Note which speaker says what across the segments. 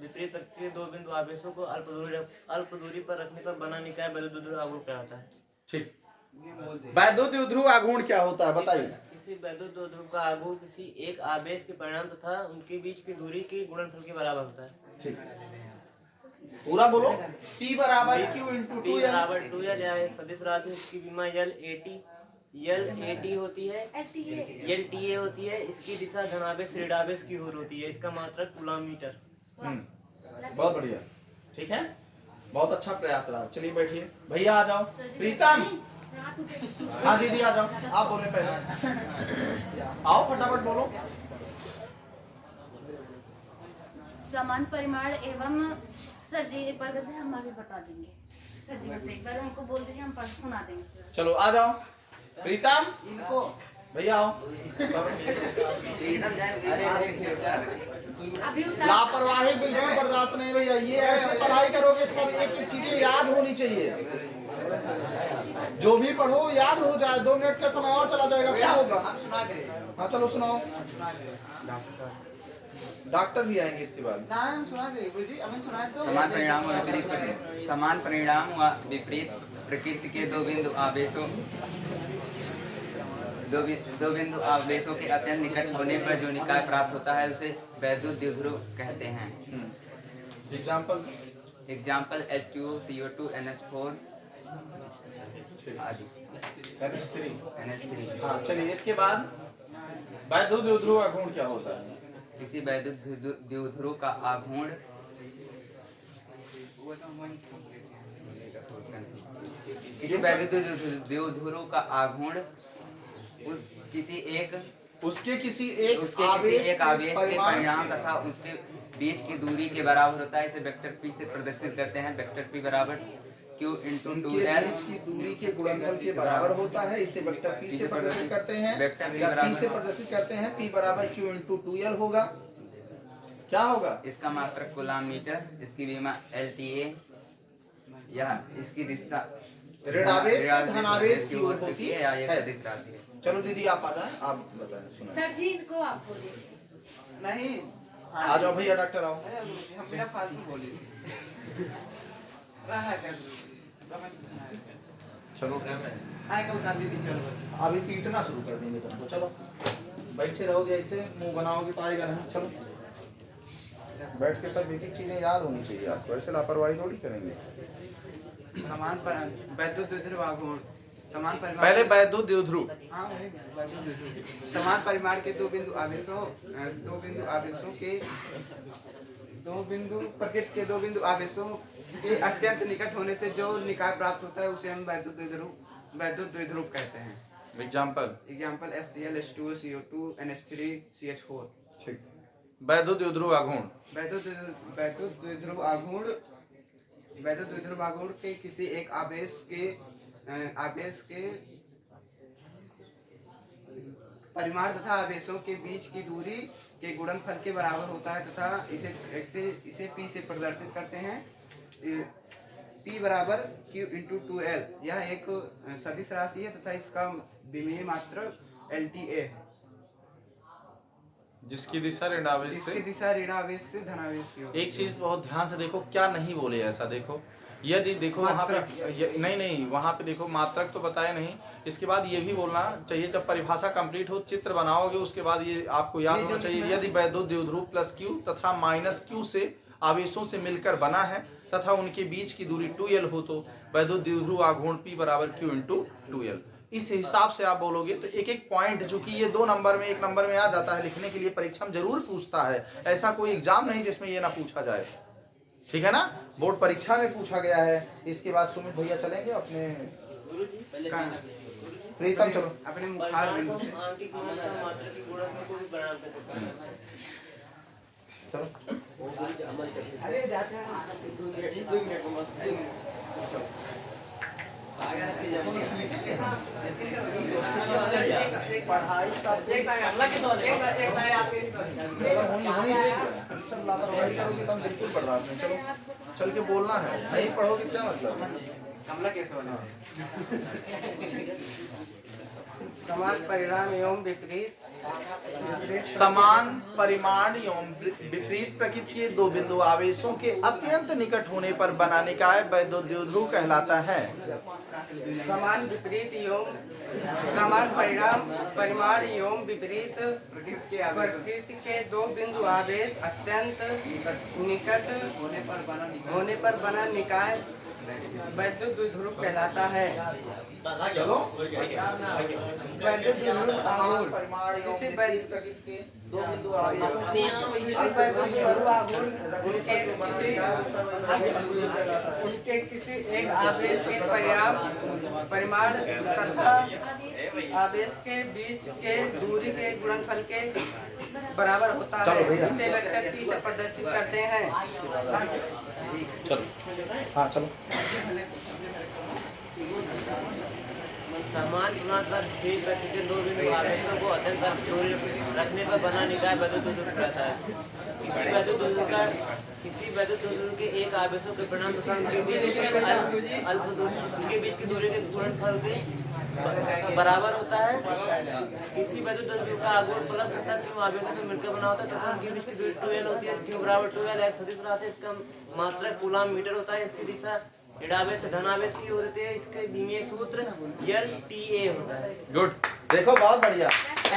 Speaker 1: विपरीत प्रकृति के दो बिंदु आवेशों को अल्प दूरी पर रखने पर बना निकाय वैद्युत द्विध्रुव आघूर्ण कहलाता है।
Speaker 2: ठीक। वैद्युत द्विध्रुव आघूर्ण क्या होता है बताइए।
Speaker 1: किसी वैद्युत द्विध्रुव का आघूर्ण किसी एक आवेश के परिणाम तथा उनके बीच की दूरी के गुणनफल के बराबर होता है।
Speaker 2: ठीक, पूरा बोलो। P बराबर Q इंटू 2L
Speaker 1: बराबर 2L या एक सदिश राशि इसकी विमा L AT होती है, L TA होती है। इसकी दिशा धनावेश ऋणावेश की ओर होती है। इसका मात्रक कूलम मीटर।
Speaker 2: बहुत बढ़िया, ठीक है, बहुत अच्छा प्रयास रहा। चलिए बैठिए, भैया आ जाओ। प्रीतम, हाँ दीदी आ जाओ, आप बोले पहले, आओ फटाफट बोलो।
Speaker 3: समान परिमाण एवं सर जी एक बार हम आगे बता देंगे। सर जी बस एक बार उनको बोल दीजिए, हम सुना देंगे।
Speaker 2: चलो आ जाओ प्रीतम, इनको भैया आओ। लापरवाही बिल्कुल बर्दाश्त नहीं भैया, ये ऐसे पढ़ाई करोगे सब एक एक चीजें याद होनी चाहिए। जो भी पढ़ो याद हो जाए, 2 मिनट का समय और चला जाएगा, क्या होगा। हाँ चलो सुनाओ। डॉक्टर भी आएंगे इसके बाद।
Speaker 4: समान परिणाम व विपरीत प्रकृति के दो बिंदु आवेशों के अत्यंत निकट होने पर जो निकाय प्राप्त होता है उसे वैद्युत द्विध्रुव कहते हैं। एग्जाम्पल H2O, CO2, NH4 आदि, NH3।
Speaker 2: हाँ चलिए, इसके बाद वैद्युत द्विध्रुव आघूर्ण क्या होता है।
Speaker 4: किसी वैद्युत द्विध्रुव का आघूर्ण द्विध्रुव का आघूर्ण
Speaker 2: उसके किसी एक आवेश
Speaker 4: के परिणाम तथा उसके बीच की दूरी के बराबर होता है। इसे वेक्टर P से प्रदर्शित करते हैं। वेक्टर P बराबर Q इंटू 2L।
Speaker 2: बीच की दूरी के गुणनफल के बराबर होता है। इसे वेक्टर P से प्रदर्शित करते हैं। P से प्रदर्शित करते हैं। P बराबर Q इंटू 2L होगा। क्या होगा।
Speaker 4: इसका मात्रक कूलम मीटर। इसकी विमा LTA। यह इसकी दिशा
Speaker 2: ऋणावेश से धनावेश की ओर होती है।
Speaker 4: या एक सदिश राशि है।
Speaker 2: चलो दीदी आप आ जाएं, आप बताएं।
Speaker 3: सर जी इनको आप बोलिए।
Speaker 4: नहीं,
Speaker 2: आ जाओ भैया, डॉक्टर आओ।
Speaker 4: हम बिना फालतू बोले।
Speaker 2: चलो
Speaker 4: चलो
Speaker 2: अभी पीटना शुरू कर देंगे तुमको। चलो बैठे रहोगे ऐसे, मुंह बनाओगे तो आएगा नहीं। चलो बैठ के सब एक एक चीजें याद होनी चाहिए आपको, ऐसे लापरवाही थोड़ी करेंगे।
Speaker 4: समान वैद्युत द्विध्रुव आघूर्ण समान परिमाण
Speaker 2: पहले वैद्युत द्विध्रुव।
Speaker 4: हाँ, समान परिमाण के दो बिंदु आवेशों के अत्यंत निकट होने से जो निकाय प्राप्त होता है उसे हम वैद्युत द्विध्रुव कहते हैं।
Speaker 2: Example
Speaker 4: HCl, H2O, CO2, NH3, CH4।
Speaker 2: ठीक। वैद्युत द्विध्रुव आघूर्ण वैद्युत द्विध्रुव
Speaker 4: आघूर्ण के किसी एक आवेश के परिमाण तथा आवेशों के बीच की दूरी के गुणनफल के बराबर होता है तथा इसे P से प्रदर्शित करते हैं। P बराबर Q इंटू 2L। यह एक सदिश राशि है तथा इसका विमीय मात्रक LTA है,
Speaker 2: जिसकी दिशा ऋणावेश
Speaker 4: से धनावेश की ओर।
Speaker 2: एक चीज बहुत ध्यान से देखो, क्या नहीं बोले ऐसा देखो। यदि देखो वहाँ पे नहीं वहाँ पे देखो मात्रक तो बताया नहीं। इसके बाद ये भी बोलना चाहिए, जब परिभाषा कंप्लीट हो चित्र बनाओगे उसके बाद ये आपको याद होना चाहिए। यदि वैद्युत द्विध्रुव प्लस Q तथा माइनस Q से आवेशों से मिलकर बना है तथा उनके बीच की दूरी 2L हो तो वैद्युत द्विध्रुव आघूर्ण P बराबर Q इंटू 2L। इस हिसाब से आप बोलोगे तो एक एक पॉइंट, जो कि ये 2 नंबर में 1 नंबर में आ जाता है लिखने के लिए, परीक्षा में जरूर पूछता है। ऐसा कोई एग्जाम नहीं जिसमें ये ना पूछा जाए, ठीक है ना। बोर्ड परीक्षा में पूछा गया है। इसके बाद सुमित भैया चलेंगे अपने प्रीतम, चलो
Speaker 4: अपने मुखार बिंदु से
Speaker 2: चलो।
Speaker 4: अरे जाते हैं
Speaker 2: पढ़ाई लापरवाही करोगे तो हम बिल्कुल बर्दाश्त नहीं। चलो चल के बोलना है, नहीं पढ़ोगे क्या मतलब।
Speaker 4: कमला कैसे बना। समान परिणाम एवं विपरीत
Speaker 2: समान परिमाण एवं विपरीत प्रकृति के दो बिंदु आवेशों के अत्यंत निकट होने पर बना निकाय वैद्युतध्रुव कहलाता है।
Speaker 5: समान विपरीत एवं समान परिमाण एवं विपरीत प्रकृति के दो बिंदु आवेश अत्यंत निकट होने पर बना निकाय वैद्युत द्विध्रुव कहलाता है।
Speaker 2: चलो
Speaker 5: वैद्युत द्विध्रुव आघूर्ण
Speaker 2: परिमाण एवं
Speaker 5: किसी
Speaker 2: विपरीत प्रकृति के दो बिंदु आवेशों
Speaker 5: उनके किसी एक आवेश के परिमाण तथा आवेश के बीच के दूरी के गुणनफल के बराबर होता है। इसे वेक्टर P से प्रदर्शित करते हैं।
Speaker 2: चलो हाँ चलो
Speaker 1: समान गुणाकार विपरीत प्रकृति के दो बिंदु आवेशों को अत्यंत दूरी रखने पर बना निकाय वैद्युत द्विध्रुव कहलाता है। किसी वैद्युत द्विध्रुव के एक आवेशों के परिणाम तथा उनके बीच की दूरी के गुणनफल के बराबर होता है। किसी वैद्युत द्विध्रुव का आघूर्ण प्लस तथा क्यों आवेशों से मिलकर बना होता है तथा उनके बीच की दूरी 2l होती है। क्यों बराबर 2l एक सदिश राशि, इसका मात्रक कूलम मीटर होता है। इसकी दिशा ऋणावेश से धनावेश की ओर होती है। इसके विमीय सूत्र LTA होता है।
Speaker 2: गुड, देखो बहुत बढ़िया,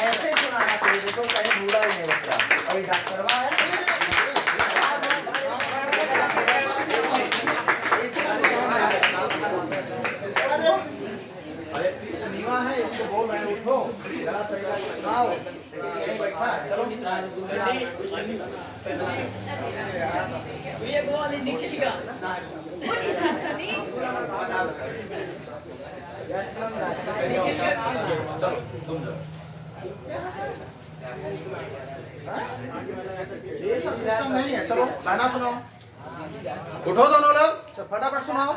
Speaker 2: ऐसे सुनाना चाहिए। देखो कहीं भूला ही नहीं बच्चा। और डॉक्टरवा है नीवा है, इसको बोल रहे हैं उठो जरा सही सुनाओ, यहीं बैठा है। चलो
Speaker 6: ये गोली निकलेगा उठ जा सनी
Speaker 2: चलो तुम जाओ। ये सब सिस्टम नहीं है। चलो गाना सुनाओ, उठो दोनों लोग, फटाफट सुनाओ।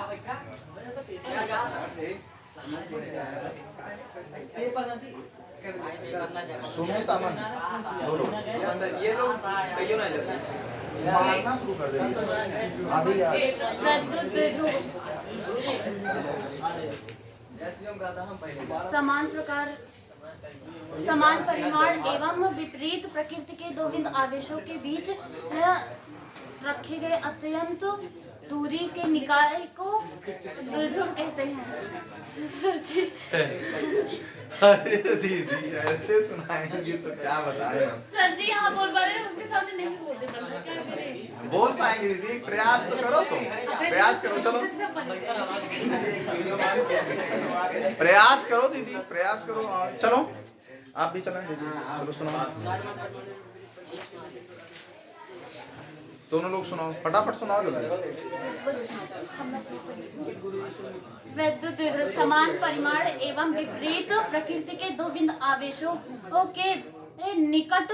Speaker 2: सुमित अमन दो लोग
Speaker 5: ये लोग कईयों ना जाते
Speaker 2: मारना शुरू कर देंगे अभी यार।
Speaker 3: वैद्युत द्विध्रुव समान परिमाण एवं विपरीत प्रकृति के दो बिंदु आवेशों के बीच रखे गए अत्यंत दूरी के निकाय को द्विध्रुव कहते हैं। सर जी
Speaker 2: अरे दीदी ऐसे सुनाएंगे तो क्या बताएं हम।
Speaker 3: सर जी यहाँ बोल पा रहे हैं, उसके सामने नहीं बोलते पड़ता, क्या करें?
Speaker 2: बोल पाएंगे दीदी, प्रयास तो करो, तुम प्रयास करो। चलो प्रयास करो दीदी, प्रयास करो। चलो आप भी चलें दीदी, चलो सुनाओ, दोनों लोग सुनाओ, फटाफट सुनाओ जल्दी।
Speaker 3: वैद्युत द्विध्रुव समान परिमाण एवं विपरीत प्रकृति के दो बिंदु आवेशों के निकट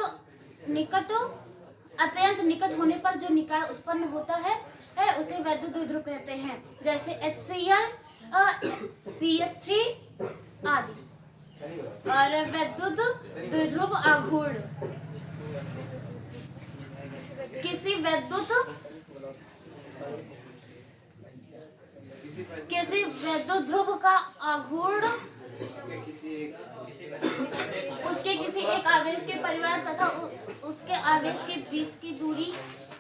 Speaker 3: अत्यंत निकट होने पर जो निकाय उत्पन्न होता है उसे वैद्युत द्विध्रुव कहते हैं। जैसे HCl, CH3 आदि। और वैद्युत द्विध्रुव आघूर्ण किसी वैद्युत ध्रुव का आघूर्ण उसके किसी एक आवेश के परिमाण तथा उसके आवेश के बीच की दूरी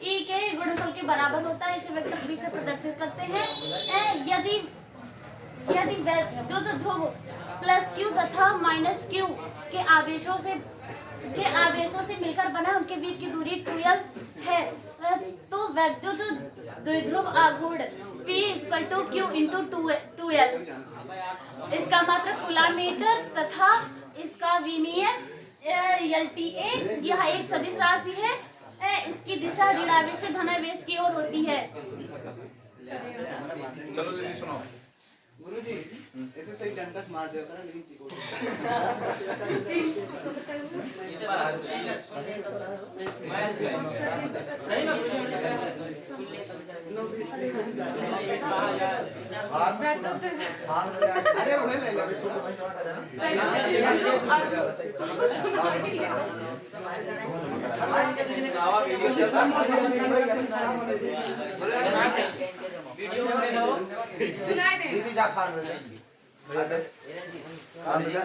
Speaker 3: E के गुणनफल के बराबर होता है। इसे वेक्टर B से प्रदर्शित करते हैं। यदि वैद्युत ध्रुव प्लस Q तथा माइनस Q के आवेशों से मिलकर बना उनके बीच की दूरी 2l है, तो वैद्युत द्विध्रुव आघूर्ण P = Q × 2l। इसका मात्रक कूलम मीटर तथा इसका विमीय LTA। यह एक सदिश राशि है। इसकी दिशा ऋणावेश से धनावेश की ओर होती है।
Speaker 2: चलो दीदी सुनाओ।
Speaker 4: गुरुजी ऐसे सही डंडस मार दिया करो, लेकिन चिको
Speaker 2: अरे वो ले लो दीदी जा फाड़ ले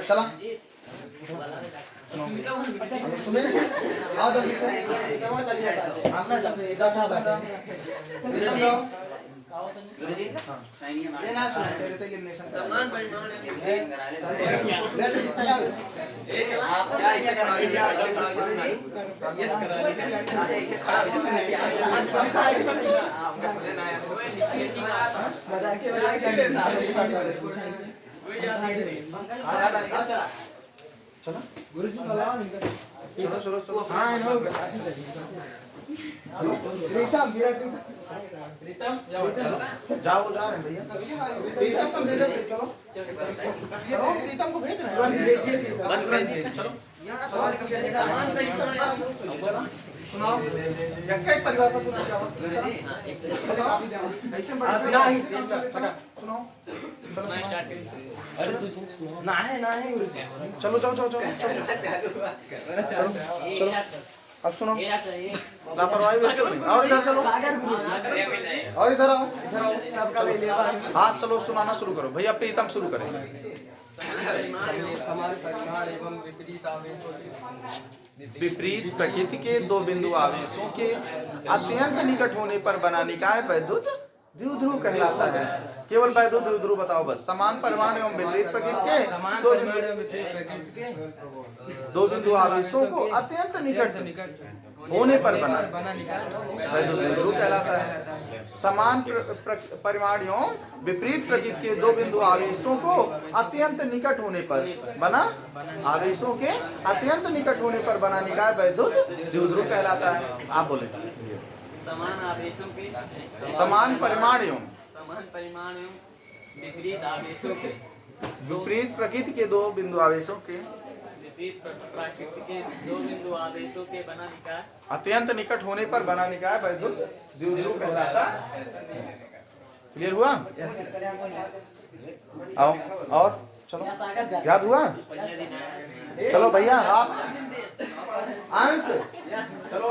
Speaker 2: चला। सुने आओ जल्दी से कहाँ चलिए साथ आना जब इधर ना बैठे
Speaker 1: गुरुजी
Speaker 2: ये ना सुना तेरे तो ये नेशन
Speaker 6: समान परिमाण
Speaker 1: आप क्या ऐसे करोगे
Speaker 6: यस करा ऐसे खड़ा हो
Speaker 2: चलो गुरुजी बुलाओ चलो चलो चलो हाँ नो प्रीतम जाओ जा रहे हैं भैया प्रीतम को भेजो चलो चलो प्रीतम को भेज रहे हैं चलो
Speaker 6: समान परिमाण
Speaker 2: सुनाओ एक परिभाषा सुनाओ ऐसे सुनाओ
Speaker 6: मैं स्टार्ट करूं
Speaker 2: ना है गुरुजी चलो जाओ जाओ जाओ चलो अब सुनो लापरवाही और इधर चलो और इधर आओ सबका ले लिया हाँ चलो सुनाना शुरू करो भैया प्रीतम शुरू करें
Speaker 5: समान परिमाण एवं विपरीत आवेशों
Speaker 2: विपरीत प्रकृति के दो बिंदु आवेशों के अत्यंत निकट होने पर बना निकाय वैद्युत द्विध्रुव कहलाता है। केवल वैद्युत द्विध्रुव बताओ बस। समान परिमाण एवं विपरीत प्रकृति के दो बिंदु आवेशों को अत्यंत निकट होने पर बना वैद्युत द्विध्रुव कहलाता है। समान परिमाण एवं विपरीत प्रकृति के दो बिंदु आवेशों को अत्यंत निकट होने पर बना आवेशों के अत्यंत निकट होने पर बना निकाय वैद्युत द्विध्रुव कहलाता है। आप बोले
Speaker 6: समान आवेशों के
Speaker 2: समान परिमाण एवं
Speaker 6: विपरीत आवेशों के
Speaker 2: विपरीत प्रकृति के दो बिंदु आवेशों के
Speaker 6: विपरीत प्रकृति के दो बिंदु आवेशों के बना निकाय
Speaker 2: अत्यंत निकट होने पर बना निकाय वैद्युत द्विध्रुव कहलाता। क्लियर हुआ? आओ और चलो याद हुआ? चलो भैया आप आंस चलो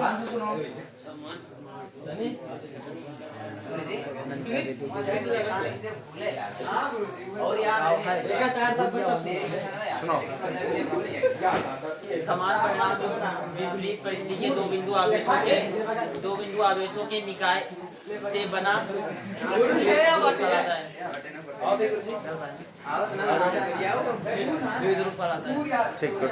Speaker 2: आंस सुनो
Speaker 1: और यार
Speaker 2: सुनो
Speaker 6: समान परिमाण विपरीत परिधि के दो बिंदु आवेशों के निकाय से बना द्विध्रुव कहलाता है।
Speaker 2: ठीक है।